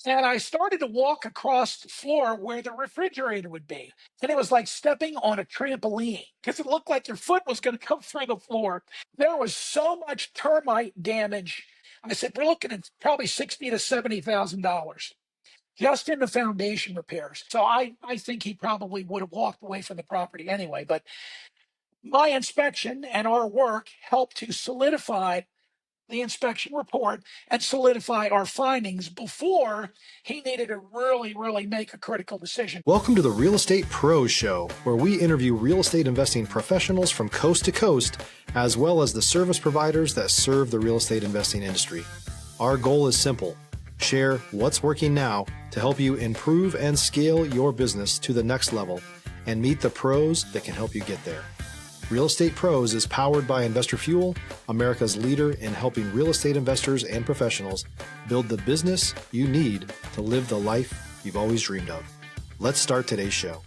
And I started to walk across the floor where the refrigerator would be. And it was like stepping on a trampoline because it looked like your foot was going to come through the floor. There was so much termite damage. I said, we're looking at probably $60,000 to $70,000 just in the foundation repairs. So I think he probably would have walked away from the property anyway. But my inspection and our work helped to solidify the inspection report and solidify our findings before he needed to really make a critical decision. Welcome to the Real Estate Pros Show, where we interview real estate investing professionals from coast to coast, as well as the service providers that serve the real estate investing industry. Our goal is simple: share what's working now to help you improve and scale your business to the next level and meet the pros that can help you get there. Real Estate Pros is powered by Investor Fuel, America's leader in helping real estate investors and professionals build the business you need to live the life you've always dreamed of. Let's start today's show.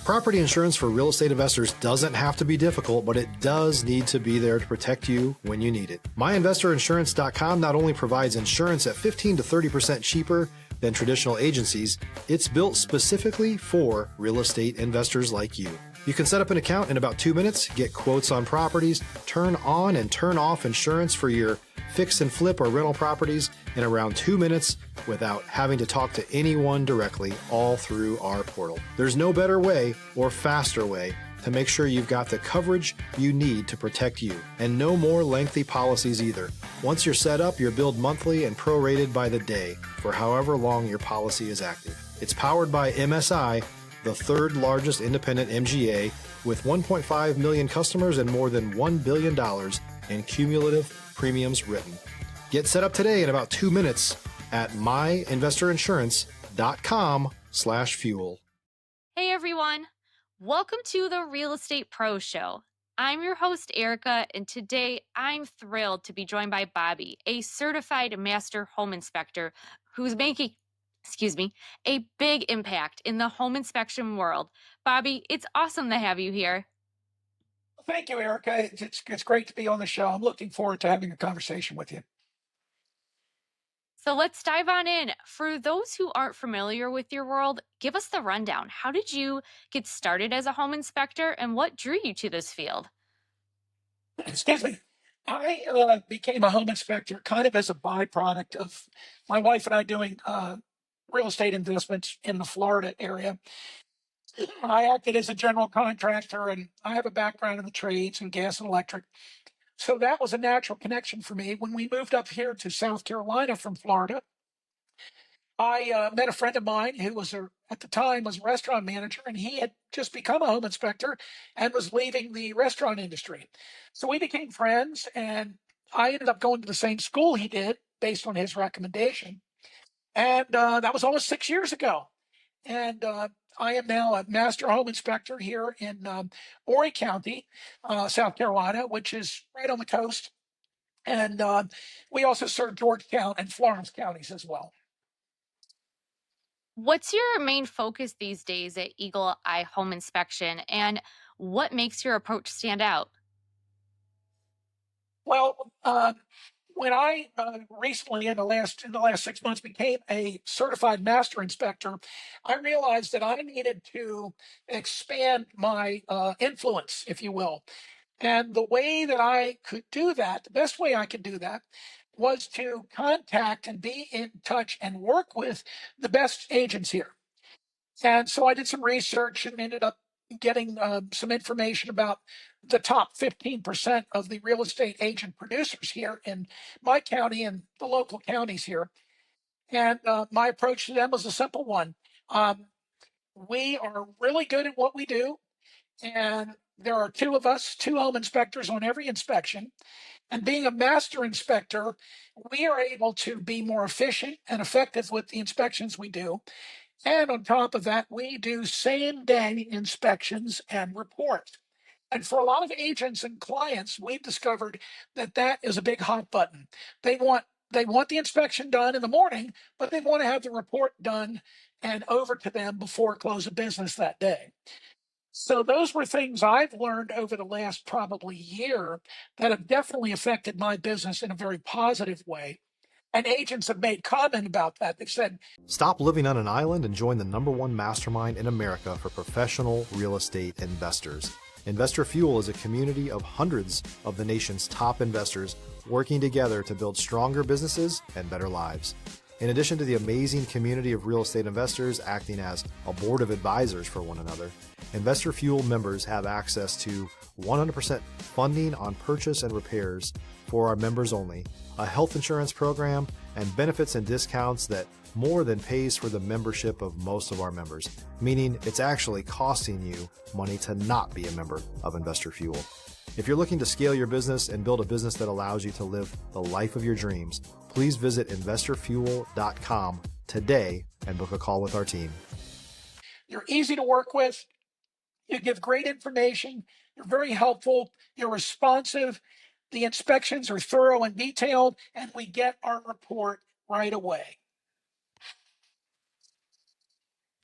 Property insurance for real estate investors doesn't have to be difficult, but it does need to be there to protect you when you need it. MyInvestorInsurance.com not only provides insurance at 15 to 30% cheaper than traditional agencies, it's built specifically for real estate investors like you. You can set up an account in about 2 minutes, get quotes on properties, turn on and turn off insurance for your fix and flip or rental properties in around 2 minutes without having to talk to anyone directly, all through our portal. There's no better way or faster way to make sure you've got the coverage you need to protect you, and no more lengthy policies either. Once you're set up, you're billed monthly and prorated by the day for however long your policy is active. It's powered by MSI, the third largest independent MGA, with 1.5 million customers and more than $1 billion in cumulative premiums written. Get set up today in about 2 minutes at myinvestorinsurance.com/fuel. Hey everyone, welcome to the Real Estate Pro Show. I'm your host, Erika, and today I'm thrilled to be joined by Bobby, a certified master home inspector who's making a big impact in the home inspection world. Bobby, it's awesome to have you here. Thank you, Erika. It's great to be on the show. I'm looking forward to having a conversation with you. So let's dive on in. For those who aren't familiar with your world, give us the rundown. How did you get started as a home inspector and what drew you to this field? Excuse me. I became a home inspector kind of as a byproduct of my wife and I doing real estate investments in the Florida area. I acted as a general contractor, and I have a background in the trades and gas and electric. So that was a natural connection for me. When we moved up here to South Carolina from Florida, I met a friend of mine who at the time was a restaurant manager, and he had just become a home inspector and was leaving the restaurant industry. So we became friends, and I ended up going to the same school he did based on his recommendation. And that was almost 6 years ago. And I am now a master home inspector here in Horry County, South Carolina, which is right on the coast. And we also serve Georgetown and Florence counties as well. What's your main focus these days at Eagle Eye Home Inspection, and what makes your approach stand out? Well, when I recently, in the last 6 months, became a certified master inspector, I realized that I needed to expand my influence, if you will. And the way that I could do that, the best way I could do that, was to contact and be in touch and work with the best agents here. And so I did some research and ended up getting some information about the top 15% of the real estate agent producers here in my county and the local counties here. And my approach to them was a simple one. We are really good at what we do, and there are two of us, two home inspectors on every inspection. And being a master inspector, we are able to be more efficient and effective with the inspections we do. And on top of that, we do same day inspections and reports. And for a lot of agents and clients, we've discovered that that is a big hot button. They want the inspection done in the morning, but they want to have the report done and over to them before close of business that day. So those were things I've learned over the last probably year that have definitely affected my business in a very positive way. And agents have made comment about that. They've said, Stop living on an island and join the #1 mastermind in America for professional real estate investors. Investor Fuel is a community of hundreds of the nation's top investors working together to build stronger businesses and better lives. In addition to the amazing community of real estate investors acting as a board of advisors for one another, Investor Fuel members have access to 100% funding on purchase and repairs for our members only, a health insurance program, and benefits and discounts that more than pays for the membership of most of our members, meaning it's actually costing you money to not be a member of Investor Fuel. If you're looking to scale your business and build a business that allows you to live the life of your dreams, please visit investorfuel.com today and book a call with our team. you're easy to work with. You give great information. You're very helpful. You're responsive. The inspections are thorough and detailed, and we get our report right away.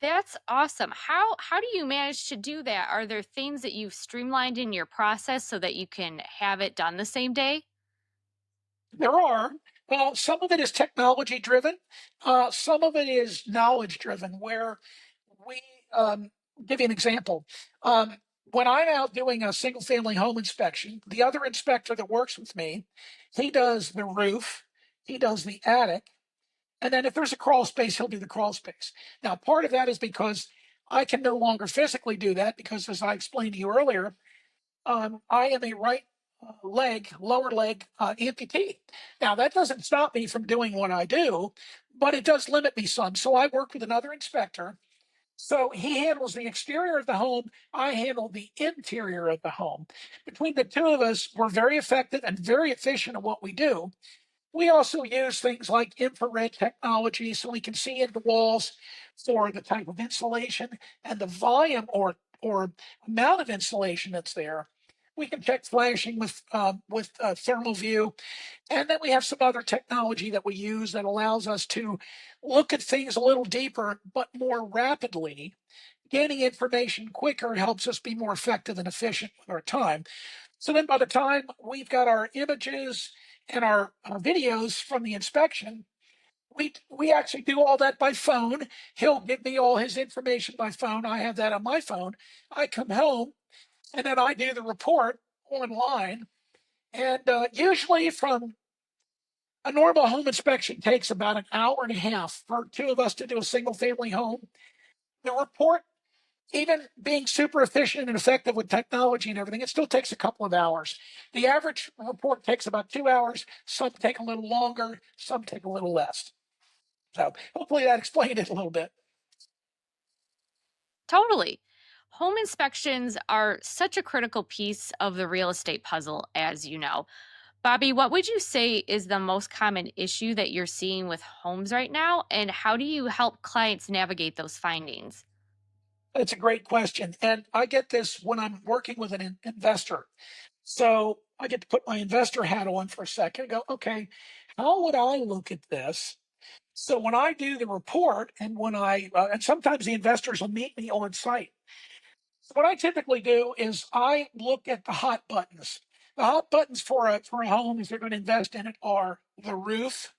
That's awesome. How do you manage to do that? Are there things that you've streamlined in your process so that you can have it done the same day? There are. Well, some of it is technology driven. Some of it is knowledge driven, where we give you an example. When I'm out doing a single family home inspection, the other inspector that works with me, he does the roof, he does the attic, and then if there's a crawl space, he'll do the crawl space. Now, part of that is because I can no longer physically do that because, as I explained to you earlier, I am a right lower leg amputee. Now, that doesn't stop me from doing what I do, but it does limit me some. So I work with another inspector. So he handles the exterior of the home. I handle the interior of the home. Between the two of us, we're very effective and very efficient at what we do. We also use things like infrared technology so we can see into walls for the type of insulation and the volume or amount of insulation that's there. We can check flashing with thermal view, and then we have some other technology that we use that allows us to look at things a little deeper but more rapidly. Gaining information quicker helps us be more effective and efficient with our time. So then by the time we've got our images and our videos from the inspection, we actually do all that by phone. He'll give me all his information by phone. I have that on my phone. I come home and then I do the report online. And usually from a normal home inspection takes about an hour and a half for two of us to do a single family home. The report, even being super efficient and effective with technology and everything, it still takes a couple of hours. The average report takes about 2 hours. Some take a little longer, some take a little less. So hopefully that explained it a little bit. Totally. Home inspections are such a critical piece of the real estate puzzle, as you know. Bobby, what would you say is the most common issue that you're seeing with homes right now? And how do you help clients navigate those findings? It's a great question. And I get this when I'm working with an investor. So I get to put my investor hat on for a second and go, okay, how would I look at this? So when I do the report and and sometimes the investors will meet me on site. So what I typically do is I look at the hot buttons. The hot buttons for a home, if they're going to invest in it, are the roof,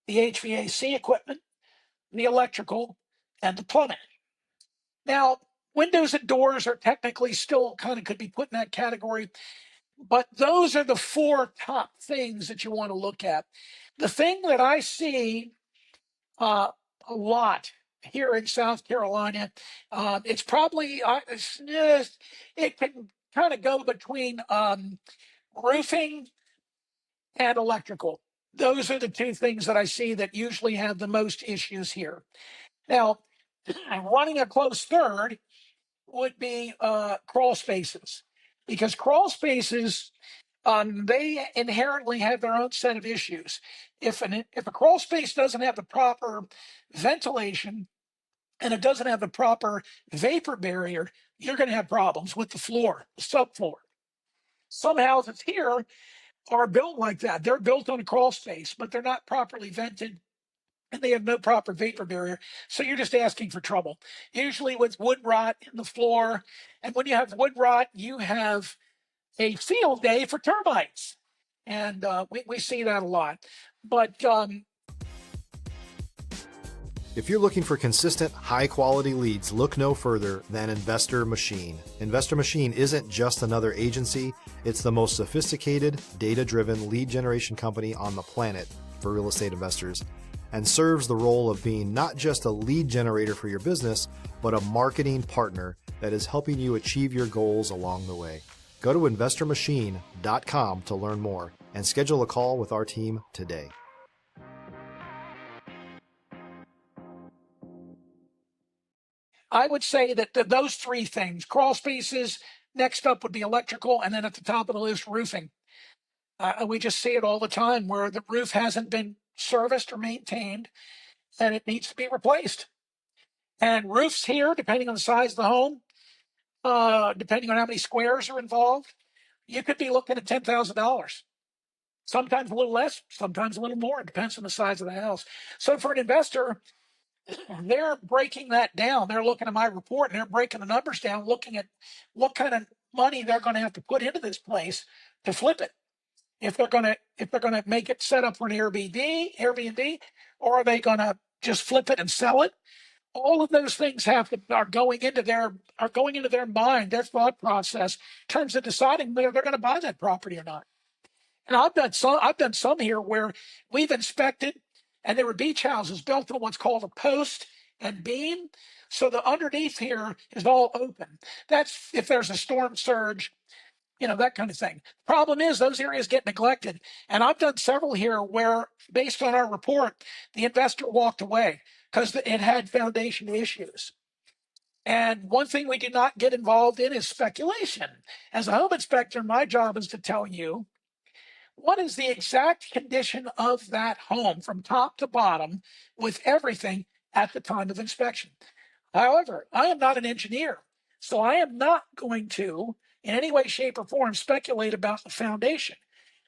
the HVAC equipment, the electrical, and the plumbing. Now, windows and doors are technically still kind of could be put in that category, but those are the four top things that you want to look at. The thing that I see uh, a lot here in South Carolina, it's probably it can kind of go between roofing and electrical. Those are the two things that I see that usually have the most issues here. Now, running a close third would be crawl spaces, because crawl spaces they inherently have their own set of issues. If a crawl space doesn't have the proper ventilation and it doesn't have the proper vapor barrier, you're going to have problems with the floor, the subfloor. Some houses here are built like that. They're built on a crawl space, but they're not properly vented and they have no proper vapor barrier. So you're just asking for trouble. Usually with wood rot in the floor. And when you have wood rot, you have a field day for termites. And we see that a lot. But If you're looking for consistent, high-quality leads, look no further than Investor Machine. Investor Machine isn't just another agency, it's the most sophisticated, data-driven lead generation company on the planet for real estate investors, and serves the role of being not just a lead generator for your business, but a marketing partner that is helping you achieve your goals along the way. Go to investormachine.com to learn more and schedule a call with our team today. I would say that those three things, crawl spaces, next up would be electrical, and then at the top of the list, roofing. We just see it all the time where the roof hasn't been serviced or maintained, and it needs to be replaced. And roofs here, depending on the size of the home, depending on how many squares are involved, you could be looking at $10,000. Sometimes a little less, sometimes a little more. It depends on the size of the house. So for an investor, they're breaking that down. They're looking at my report and they're breaking the numbers down, looking at what kind of money they're going to have to put into this place to flip it. If they're going to make it set up for an Airbnb, or are they going to just flip it and sell it? All of those things are going into their mind, their thought process in terms of deciding whether they're going to buy that property or not. And I've done some here where we've inspected, and there were beach houses built on what's called a post and beam. So the underneath here is all open. That's if there's a storm surge, that kind of thing. Problem is those areas get neglected. And I've done several here where, based on our report, the investor walked away because it had foundation issues. And one thing we do not get involved in is speculation. As a home inspector, my job is to tell you what is the exact condition of that home from top to bottom with everything at the time of inspection. However, I am not an engineer, so I am not going to, in any way, shape, or form, speculate about the foundation.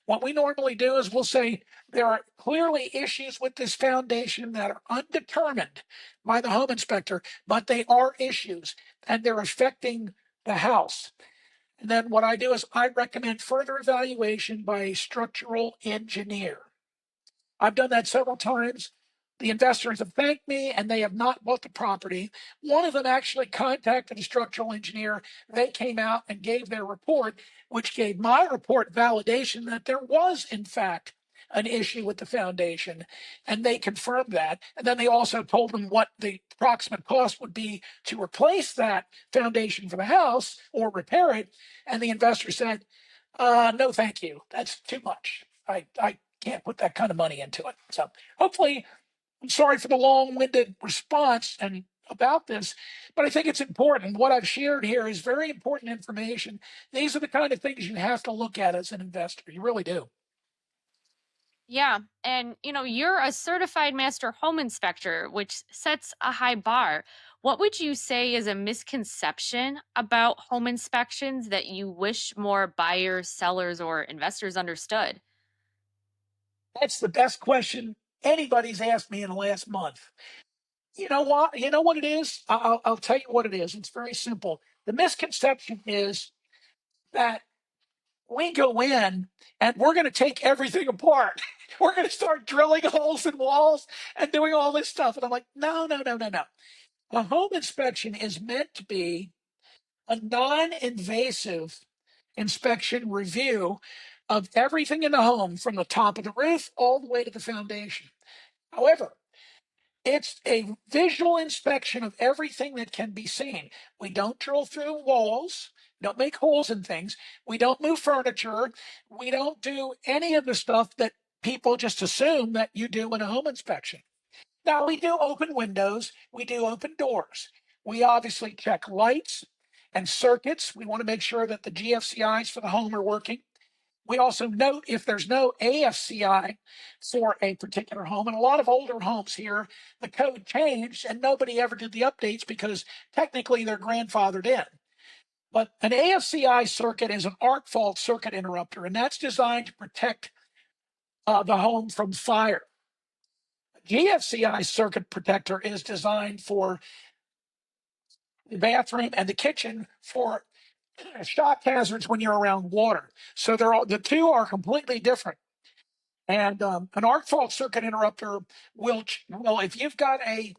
What we normally do is we'll say there are clearly issues with this foundation that are undetermined by the home inspector, but they are issues and they're affecting the house. And then what I do is I recommend further evaluation by a structural engineer. I've done that several times. The investors have thanked me and they have not bought the property. One of them actually contacted a structural engineer. They came out and gave their report, which gave my report validation that there was, in fact, an issue with the foundation. And they confirmed that. And then they also told them what the approximate cost would be to replace that foundation for the house or repair it. And the investor said, no, thank you. That's too much. I can't put that kind of money into it. So hopefully, I'm sorry for the long-winded response and about this, but I think it's important. What I've shared here is very important information. These are the kind of things you have to look at as an investor. You really do. Yeah. And, you're a certified master home inspector, which sets a high bar. What would you say is a misconception about home inspections that you wish more buyers, sellers, or investors understood? That's the best question anybody's asked me in the last month. You know what? You know what it is? I'll tell you what it is. It's very simple. The misconception is that we go in and we're going to take everything apart. We're going to start drilling holes in walls and doing all this stuff. And I'm like, no, no, no, no, no. A home inspection is meant to be a non-invasive inspection review of everything in the home from the top of the roof all the way to the foundation. However, it's a visual inspection of everything that can be seen. We don't drill through walls, don't make holes in things. We don't move furniture. We don't do any of the stuff that people just assume that you do in a home inspection. Now, we do open windows, we do open doors. We obviously check lights and circuits. We want to make sure that the GFCIs for the home are working. We also note if there's no AFCI for a particular home. And a lot of older homes here, the code changed and nobody ever did the updates because technically they're grandfathered in. But an AFCI circuit is an arc fault circuit interrupter, and that's designed to protect the home from fire. GFCI circuit protector is designed for the bathroom and the kitchen for shock hazards when you're around water. So the two are completely different. And an arc fault circuit interrupter will, if you've got a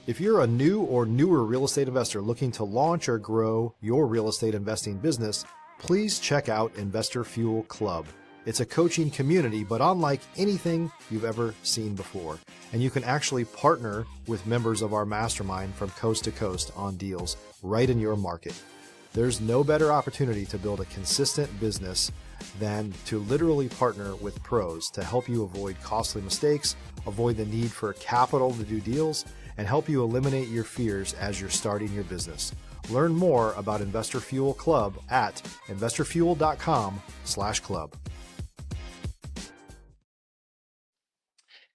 If you're a new or newer real estate investor looking to launch or grow your real estate investing business, please check out Investor Fuel Club. It's a coaching community, but unlike anything you've ever seen before. And you can actually partner with members of our mastermind from coast to coast on deals right in your market. There's no better opportunity to build a consistent business than to literally partner with pros to help you avoid costly mistakes, avoid the need for capital to do deals, and help you eliminate your fears as you're starting your business. Learn more about Investor Fuel Club at investorfuel.com/club.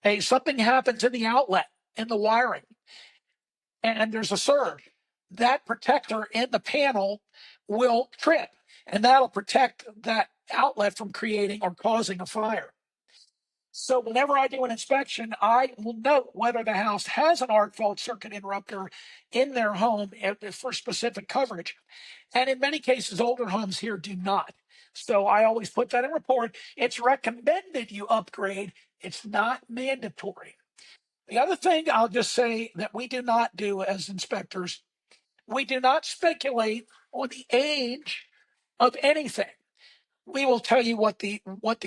Hey, something happens in the outlet, in the wiring, and there's a surge. That protector in the panel will trip, and that'll protect that outlet from creating or causing a fire. So whenever I do an inspection, I will note whether the house has an arc fault circuit interrupter in their home for specific coverage. And in many cases, older homes here do not. So I always put that in report. It's recommended you upgrade. It's not mandatory. The other thing I'll just say that we do not do as inspectors, we do not speculate on the age of anything. We will tell you what the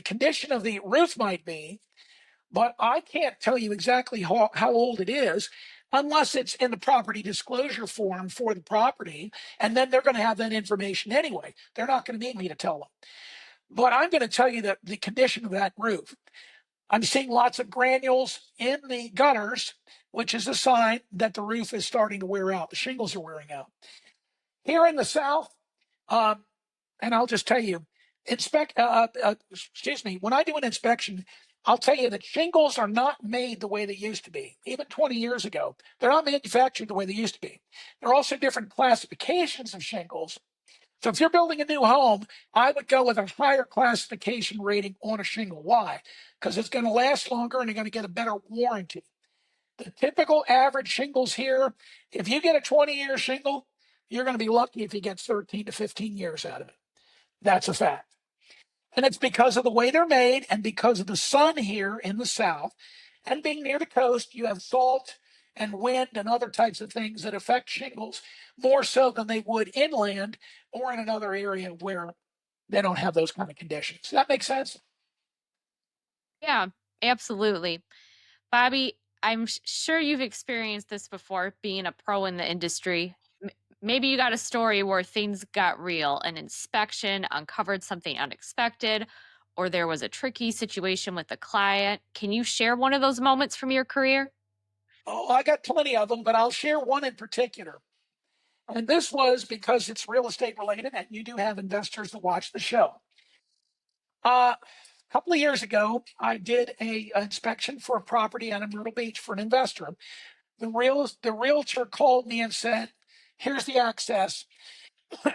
condition of the roof might be, but I can't tell you exactly how old it is unless it's in the property disclosure form for the property, and then they're going to have that information anyway. They're not going to need me to tell them. But I'm going to tell you that the condition of that roof. I'm seeing lots of granules in the gutters, which is a sign that the roof is starting to wear out. The shingles are wearing out. Here in the South, and I'll just tell you, when I do an inspection, I'll tell you that shingles are not made the way they used to be. Even 20 years ago, they're not manufactured the way they used to be. There are also different classifications of shingles. So if you're building a new home, I would go with a higher classification rating on a shingle. Why? Because it's going to last longer and you're going to get a better warranty. The typical average shingles here, if you get a 20-year shingle, you're going to be lucky if you get 13 to 15 years out of it. That's a fact. And it's because of the way they're made and because of the sun here in the South. And being near the coast, you have salt and wind and other types of things that affect shingles more so than they would inland or in another area where they don't have those kind of conditions. Does that make sense? Yeah, absolutely. Bobby, I'm sure you've experienced this before being a pro in the industry. Maybe you got a story where things got real, an inspection uncovered something unexpected, or there was a tricky situation with the client. Can you share one of those moments from your career? Oh, I got plenty of them, but I'll share one in particular. And this was because it's real estate related and you do have investors that watch the show. A couple of years ago, I did an inspection for a property on Myrtle Beach for an investor. The realtor called me and said, here's the access.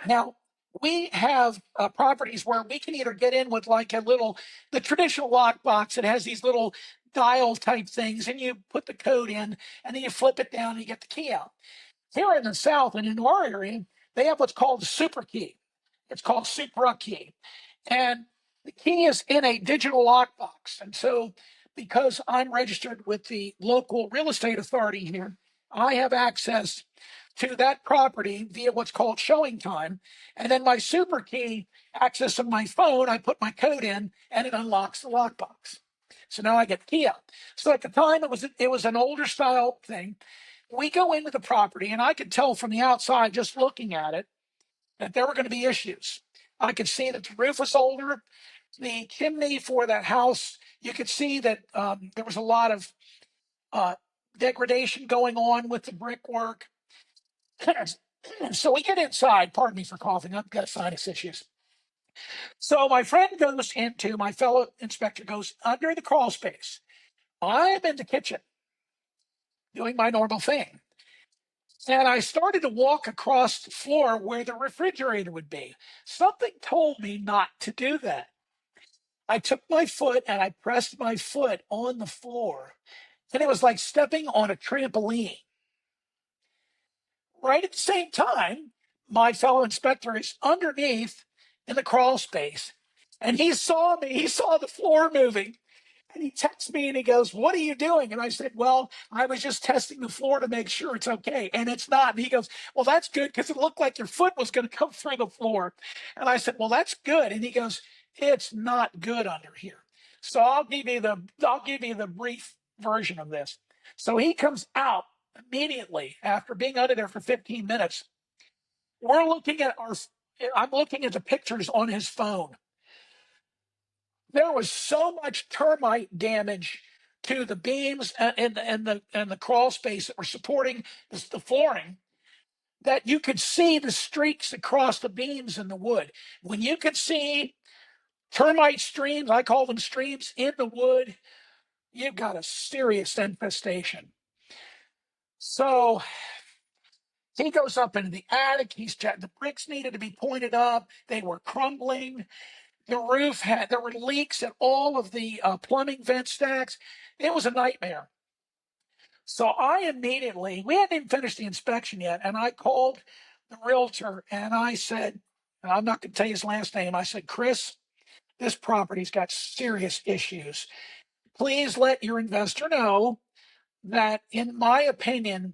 Now, we have properties where we can either get in with like the traditional lockbox that has these little dial type things, and you put the code in, and then you flip it down and you get the key out. Here in the South and in our area, they have what's called a super key. It's called Supra key. And the key is in a digital lockbox. And so, because I'm registered with the local real estate authority here, I have access to that property via what's called showing time. And then my super key access on my phone, I put my code in and it unlocks the lockbox. So now I get the key out. So at the time, it was an older style thing. We go into the property and I could tell from the outside, just looking at it, that there were going to be issues. I could see that the roof was older. The chimney for that house, you could see that there was a lot of degradation going on with the brickwork. So we get inside. Pardon me for coughing. I've got sinus issues. So my my fellow inspector goes under the crawl space. I'm in the kitchen doing my normal thing. And I started to walk across the floor where the refrigerator would be. Something told me not to do that. I took my foot and I pressed my foot on the floor, and it was like stepping on a trampoline. Right at the same time, my fellow inspector is underneath in the crawl space, and he saw me. He saw the floor moving, And he texts me and he goes, "What are you doing?" And I said, "Well, I was just testing the floor to make sure it's okay." And it's not. And he goes, "Well, that's good because it looked like your foot was going to come through the floor." And I said, "Well, that's good." And he goes, "It's not good under here." So I'll give you the brief version of this. So he comes out immediately after being under there for 15 minutes. We're looking at our I'm looking at the pictures on his phone. There was so much termite damage to the beams and the crawl space that were supporting the flooring that you could see the streaks across the beams in the wood. When you could see termite streams, I call them streams, in the wood, you've got a serious infestation. So he goes up into the attic. The bricks needed to be pointed up. They were crumbling. There were leaks at all of the plumbing vent stacks. It was a nightmare. So we hadn't even finished the inspection yet, and I called the realtor and I said, and I'm not going to tell you his last name. I said, "Chris, this property's got serious issues. Please let your investor know that, in my opinion,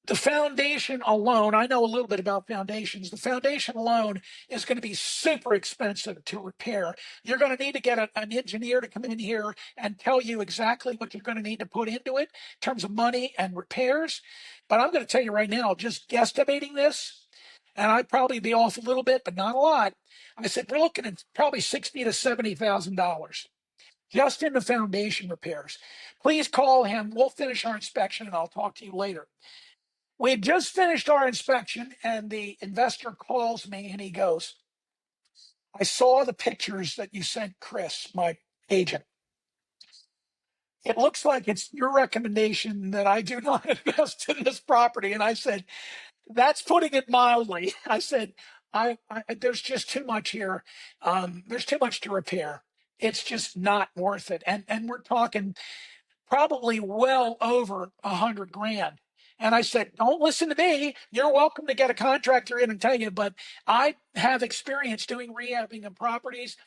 the foundation alone, I know a little bit about foundations. The foundation alone is going to be super expensive to repair. You're going to need to get an engineer to come in here and tell you exactly what you're going to need to put into it in terms of money and repairs. But I'm going to tell you right now, just guesstimating this, and I'd probably be off a little bit, but not a lot. I said, we're looking at probably $60,000 to $70,000 just in the foundation repairs. Please call him. We'll finish our inspection and I'll talk to you later." We had just finished our inspection, and the investor calls me and he goes, "I saw the pictures that you sent Chris, my agent. It looks like it's your recommendation that I do not invest in this property." And I said, "That's putting it mildly." I said, there's just too much here. There's too much to repair. It's just not worth it. And we're talking probably well over 100 grand. And I said, "Don't listen to me. You're welcome to get a contractor in and tell you, but I have experience doing rehabbing of properties.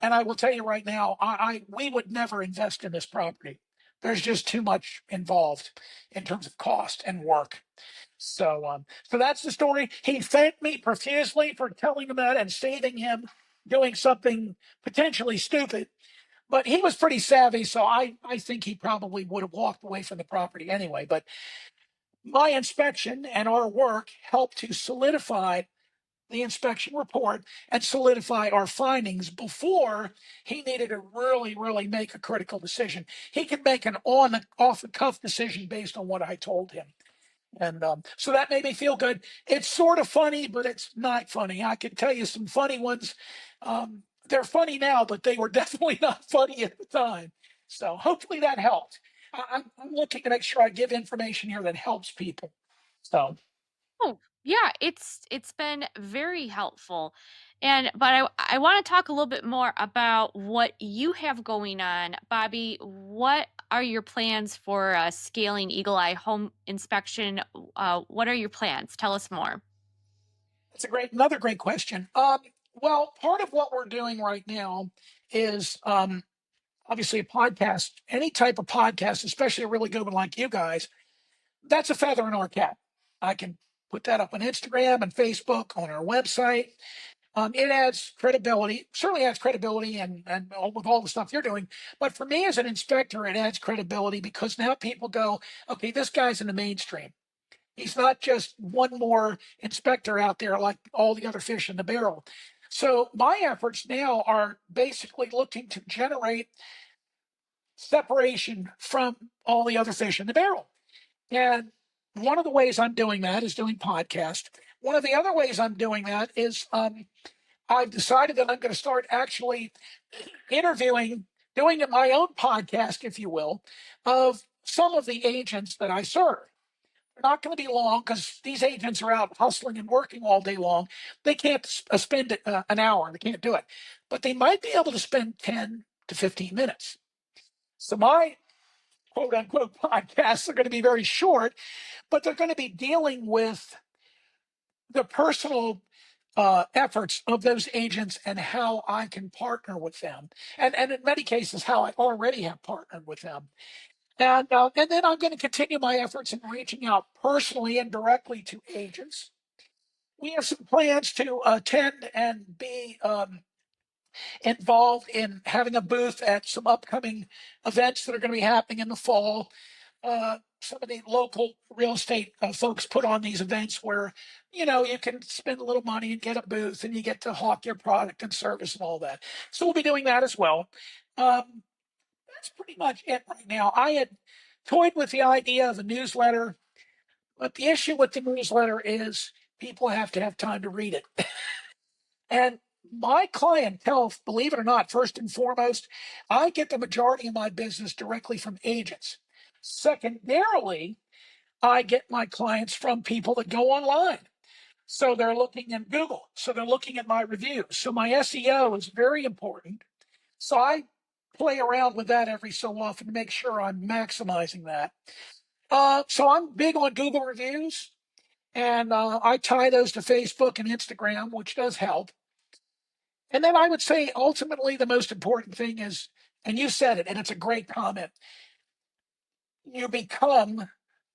And I will tell you right now, we would never invest in this property. There's just too much involved in terms of cost and work." So that's the story. He thanked me profusely for telling him that and saving him doing something potentially stupid. But he was pretty savvy, so I think he probably would have walked away from the property anyway. But my inspection and our work helped to solidify the inspection report and solidify our findings before he needed to really make a critical decision. He could make an off the cuff decision based on what I told him. And so that made me feel good. It's sort of funny, but it's not funny. I can tell you some funny ones. They're funny now, but they were definitely not funny at the time. So hopefully that helped. I'm looking to make sure I give information here that helps people. So Oh, yeah, it's been very helpful. And but I want to talk a little bit more about what you have going on. Bobby, what are your plans for scaling Eagle Eye Home Inspection? What are your plans? Tell us more. it's another great question. Well, part of what we're doing right now is obviously a podcast, any type of podcast, especially a really good one like you guys. That's a feather in our cap. I can put that up on Instagram and Facebook, on our website. It adds credibility, certainly adds credibility and with all the stuff you're doing. But for me as an inspector, it adds credibility because now people go, okay, this guy's in the mainstream. He's not just one more inspector out there like all the other fish in the barrel. So my efforts now are basically looking to generate separation from all the other fish in the barrel. And one of the ways I'm doing that is doing podcasts. One of the other ways I'm doing that is I've decided that I'm going to start actually interviewing, doing my own podcast, if you will, of some of the agents that I serve. They're not going to be long because these agents are out hustling and working all day long. They can't spend an hour. They can't do it. But they might be able to spend 10 to 15 minutes. So my quote unquote podcasts are going to be very short, but they're going to be dealing with the personal efforts of those agents and how I can partner with them. And in many cases, how I already have partnered with them. And then I'm going to continue my efforts in reaching out personally and directly to agents. We have some plans to attend and be involved in having a booth at some upcoming events that are going to be happening in the fall. Some of the local real estate folks put on these events where, you can spend a little money and get a booth and you get to hawk your product and service and all that. So we'll be doing that as well. That's pretty much it right now. I had toyed with the idea of a newsletter, but the issue with the newsletter is people have to have time to read it. And my clientele, believe it or not, first and foremost, I get the majority of my business directly from agents. Secondarily, I get my clients from people that go online. So they're looking in Google. So they're looking at my reviews. So my SEO is very important. So I play around with that every so often to make sure I'm maximizing that. So I'm big on Google reviews, and I tie those to Facebook and Instagram, which does help. And then I would say ultimately the most important thing is, and you said it, and it's a great comment, you become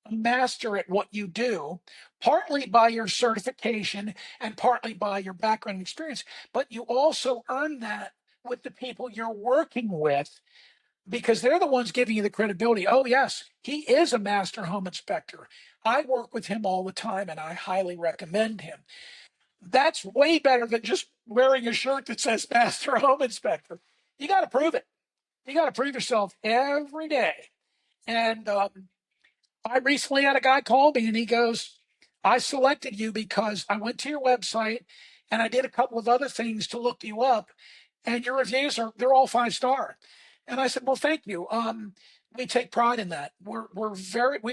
a master at what you do, partly by your certification and partly by your background experience, but you also earn that with the people you're working with because they're the ones giving you the credibility. Oh, yes, he is a master home inspector. I work with him all the time and I highly recommend him. That's way better than just wearing a shirt that says master home inspector. You got to prove it. You got to prove yourself every day. And I recently had a guy call me and he goes, I selected you because I went to your website and I did a couple of other things to look you up and your reviews they're all 5-star. And I said, well, thank you. We take pride in that. We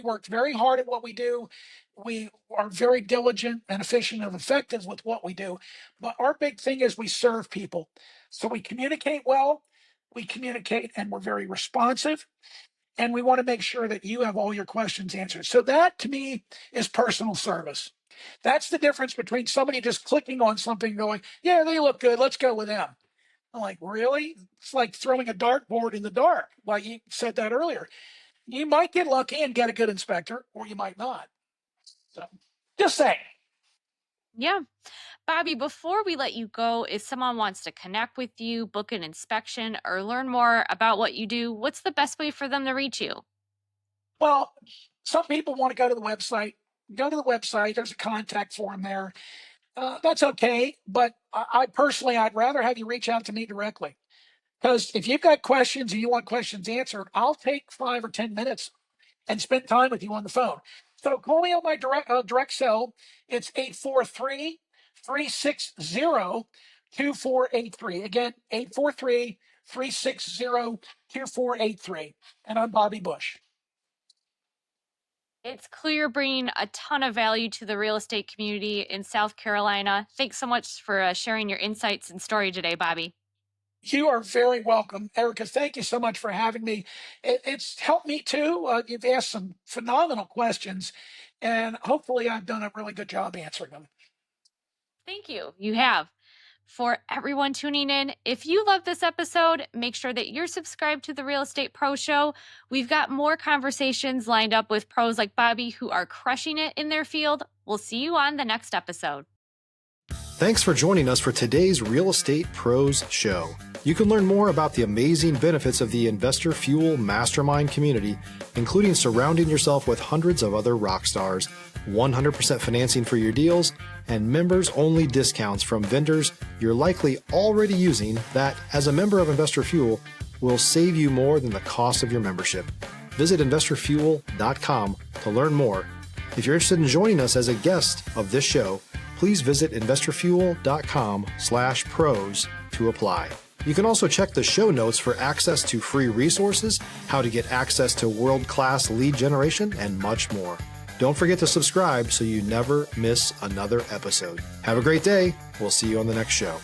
worked very hard at what we do. We are very diligent and efficient and effective with what we do. But our big thing is we serve people. So we communicate well, we communicate and we're very responsive. And we want to make sure that you have all your questions answered. So that to me is personal service. That's the difference between somebody just clicking on something going, yeah, they look good. Let's go with them. I'm like, really? It's like throwing a dartboard in the dark. Like you said that earlier. You might get lucky and get a good inspector, or you might not. So just saying. Yeah. Bobby, before we let you go, if someone wants to connect with you, book an inspection, or learn more about what you do, what's the best way for them to reach you? Well, some people want to go to the website. Go to the website. There's a contact form there. That's okay. But I personally, I'd rather have you reach out to me directly. Because if you've got questions and you want questions answered, I'll take 5 or 10 minutes and spend time with you on the phone. So call me on my direct cell. It's 843-360-2483. Again, 843-360-2483. And I'm Bobby Bush. It's clear you're bringing a ton of value to the real estate community in South Carolina. Thanks so much for sharing your insights and story today, Bobby. You are very welcome, Erika. Thank you so much for having me. It's helped me too. You've asked some phenomenal questions, and hopefully I've done a really good job answering them. Thank you. You have. For everyone tuning in, if you love this episode, make sure that you're subscribed to the Real Estate Pro Show. We've got more conversations lined up with pros like Bobby who are crushing it in their field. We'll see you on the next episode. Thanks for joining us for today's Real Estate Pros Show. You can learn more about the amazing benefits of the Investor Fuel Mastermind community, including surrounding yourself with hundreds of other rock stars, 100% financing for your deals, and members-only discounts from vendors you're likely already using that, as a member of Investor Fuel, will save you more than the cost of your membership. Visit investorfuel.com to learn more. If you're interested in joining us as a guest of this show, please visit investorfuel.com/pros to apply. You can also check the show notes for access to free resources, how to get access to world-class lead generation, and much more. Don't forget to subscribe so you never miss another episode. Have a great day. We'll see you on the next show.